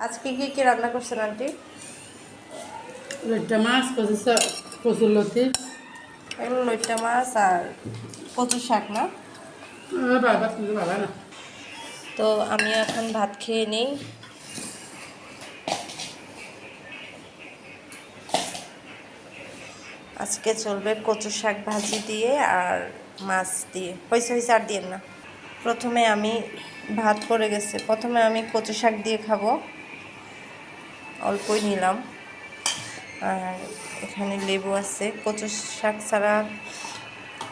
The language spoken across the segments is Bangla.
আজকে কি রান্না করছেন আন্টি? লইট্টা মাছ, কচুরলতি। এগুলো লইট্টা মাছ আর কচু শাক না? বাবা কিন্তু ভালো না। তো আমি এখন ভাত খেয়ে নেই। আজকে চলবে কচু শাক ভাজি দিয়ে আর মাছ দিয়ে। হয়েছে আর দিয়ে না। প্রথমে আমি ভাত পড়ে গেছে, প্রথমে আমি কচু শাক দিয়ে খাবো, অল্পই নিলাম। আর এখানে লেবু আছে। কচু শাক ছাড়া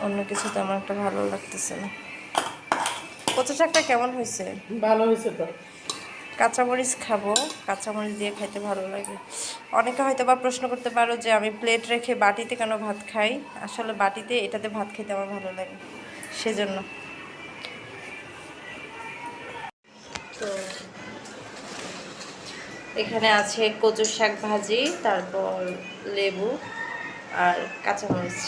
অন্য কিছু তো আমার একটা ভালো লাগতেছে না। কচু শাকটা কেমন হয়েছে? ভালো হয়েছে তো। কাঁচামরিচ খাবো, কাঁচামরিচ দিয়ে খাইতে ভালো লাগে। অনেকে হয়তো বা প্রশ্ন করতে পারো যে আমি প্লেট রেখে বাটিতে কেন ভাত খাই। আসলে বাটিতে এটাতে ভাত খেতে আমার ভালো লাগে, সেজন্য। তো এখানে আছে কচু শাক ভাজি, তারপর লেবু আর কাঁচামরিচ।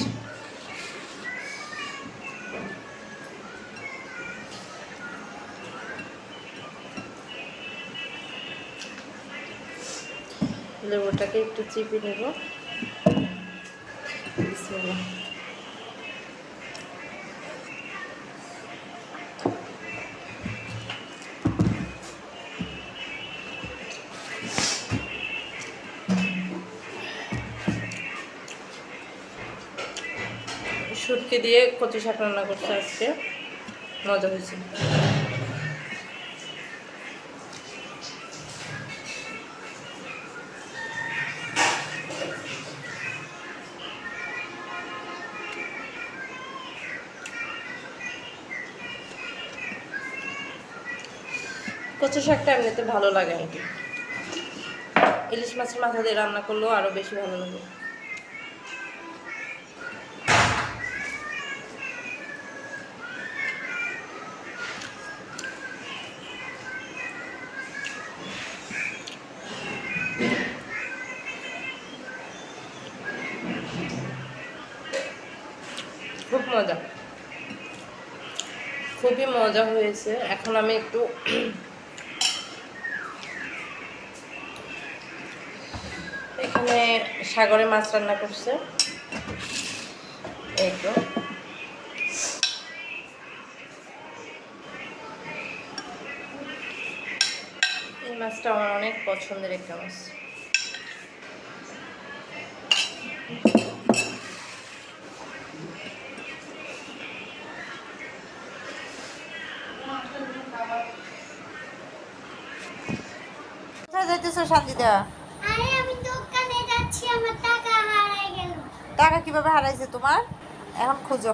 লেবুটাকে একটু চিপে নেব। বিসমিল্লাহ। শুটকি দিয়ে কচু শাক রান্না করছে আজকে, মজা হয়েছে। কচু শাকটা এমনিতে ভালো লাগে আর কি। ইলিশ মাছের মাথা দিয়ে রান্না করলেও আরও বেশি ভালো লাগে। খুব মজা, খুবই মজা হয়েছে। এখন আমি একটু এখানে সাগরে মাছ রান্না করছে, এই তো। এই মাছটা আমার অনেক পছন্দের একটা মাছ। কোথায় যাইতেছো শান্তিদা? আরে আমি দোকানে যাচ্ছি, আমার টাকা হারাই গেল। টাকা কিভাবে হারাইছে তোমার? এখন খুঁজো।